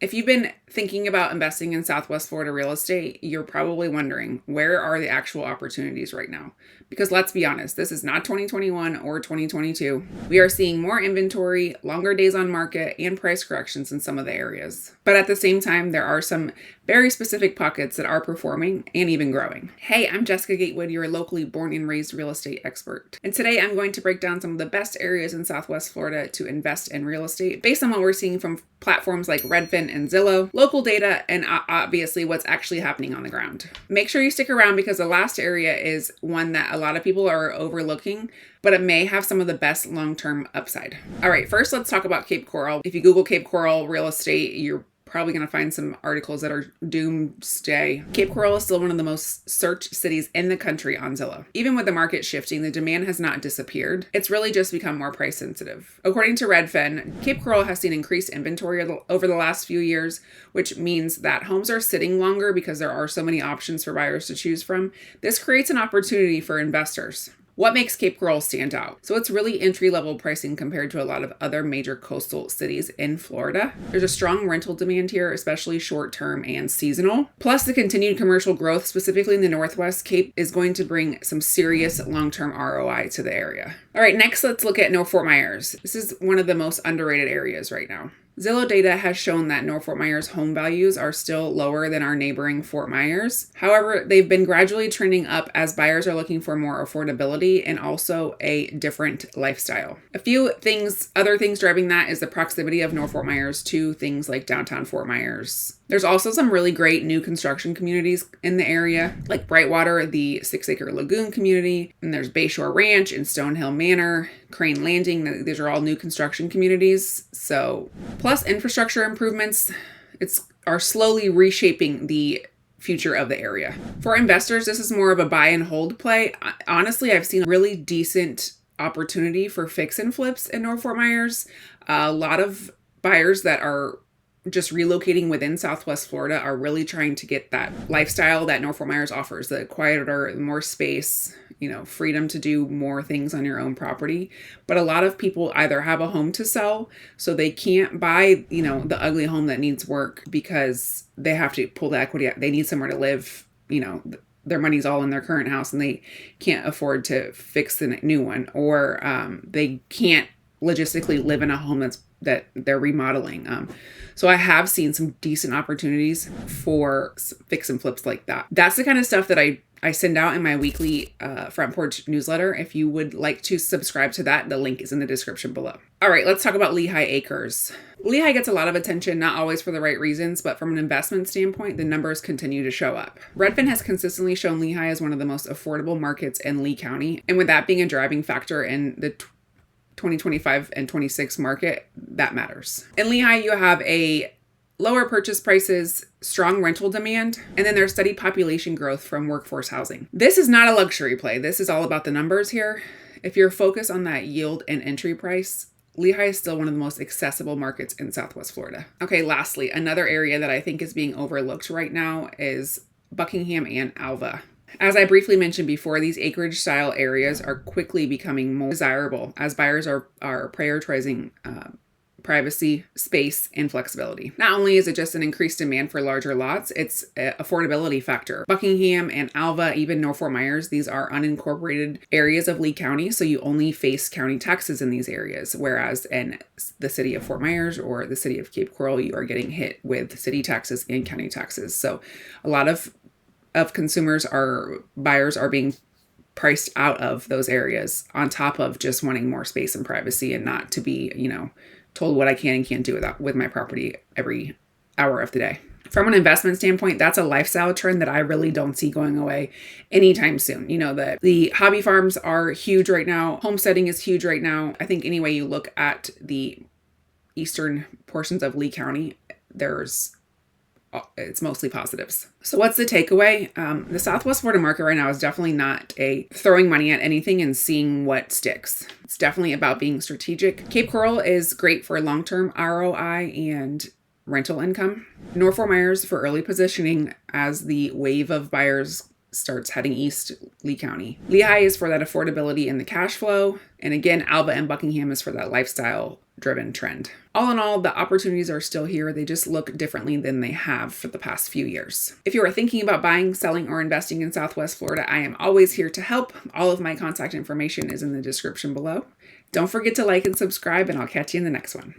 If you've been thinking about investing in Southwest Florida real estate, you're probably wondering, where are the actual opportunities right now? Because let's be honest, this is not 2021 or 2022. We are seeing more inventory, longer days on market, and price corrections in some of the areas. But at the same time, there are some very specific pockets that are performing and even growing. Hey, I'm Jessica Gatewood, your locally born and raised real estate expert. And today I'm going to break down some of the best areas in Southwest Florida to invest in real estate based on what we're seeing from platforms like Redfin and Zillow, local data, and obviously what's actually happening on the ground. Make sure you stick around because the last area is one that a lot of people are overlooking, but it may have some of the best long-term upside. All right, first let's talk about Cape Coral. If you Google Cape Coral real estate, you're probably going to find some articles that are doomsday. Cape Coral is still one of the most searched cities in the country on Zillow. Even with the market shifting, the demand has not disappeared. It's really just become more price sensitive. According to Redfin, Cape Coral has seen increased inventory over the last few years, which means that homes are sitting longer because there are so many options for buyers to choose from. This creates an opportunity for investors. What makes Cape Coral stand out? So it's really entry-level pricing compared to a lot of other major coastal cities in Florida. There's a strong rental demand here, especially short-term and seasonal. Plus the continued commercial growth, specifically in the Northwest, Cape is going to bring some serious long-term ROI to the area. All right, next let's look at North Fort Myers. This is one of the most underrated areas right now. Zillow data has shown that North Fort Myers home values are still lower than our neighboring Fort Myers. However, they've been gradually trending up as buyers are looking for more affordability and also a different lifestyle. Other things driving that is the proximity of North Fort Myers to things like downtown Fort Myers. There's also some really great new construction communities in the area, like Brightwater, the 6-acre lagoon community, and there's Bayshore Ranch and Stonehill Manor, Crane Landing. These are all new construction communities. So, plus infrastructure improvements, are slowly reshaping the future of the area. For investors, this is more of a buy and hold play. Honestly, I've seen a really decent opportunity for fix and flips in North Fort Myers. A lot of buyers that are just relocating within Southwest Florida are really trying to get that lifestyle that North Fort Myers offers, the quieter, more space, freedom to do more things on your own property. But a lot of people either have a home to sell, so they can't buy, the ugly home that needs work because they have to pull the equity out. They need somewhere to live, their money's all in their current house and they can't afford to fix the new one, or they can't logistically live in a home that they're remodeling. So I have seen some decent opportunities for fix and flips like that. That's the kind of stuff that I send out in my weekly Front Porch newsletter. If you would like to subscribe to that, the link is in the description below. All right, let's talk about Lehigh Acres. Lehigh gets a lot of attention, not always for the right reasons, but from an investment standpoint, the numbers continue to show up. Redfin has consistently shown Lehigh as one of the most affordable markets in Lee County. And with that being a driving factor in the 2025 and 26 market, that matters. In Lehigh, you have a lower purchase prices, strong rental demand, and then there's steady population growth from workforce housing. This is not a luxury play. This is all about the numbers here. If you're focused on that yield and entry price, Lehigh is still one of the most accessible markets in Southwest Florida. Okay, lastly, another area that I think is being overlooked right now is Buckingham and Alva. As I briefly mentioned before, these acreage style areas are quickly becoming more desirable as buyers are prioritizing privacy, space, and flexibility. Not only is it just an increased demand for larger lots, it's an affordability factor. Buckingham and Alva, even North Fort Myers, these are unincorporated areas of Lee County, so you only face county taxes in these areas, whereas in the city of Fort Myers or the city of Cape Coral, you are getting hit with city taxes and county taxes. So a lot of buyers are being priced out of those areas on top of just wanting more space and privacy and not to be, told what I can and can't do with my property every hour of the day. From an investment standpoint, that's a lifestyle trend that I really don't see going away anytime soon. The hobby farms are huge right now. Homesteading is huge right now. I think any way you look at the eastern portions of Lee County, it's mostly positives. So what's the takeaway? The Southwest Florida market right now is definitely not a throwing money at anything and seeing what sticks. It's definitely about being strategic. Cape Coral is great for long-term ROI and rental income. North Fort Myers for early positioning as the wave of buyers starts heading east, Lee County. Lehigh is for that affordability and the cash flow. And again, Alva and Buckingham is for that lifestyle driven trend. All in all, the opportunities are still here. They just look differently than they have for the past few years. If you are thinking about buying, selling, or investing in Southwest Florida, I am always here to help. All of my contact information is in the description below. Don't forget to like and subscribe, and I'll catch you in the next one.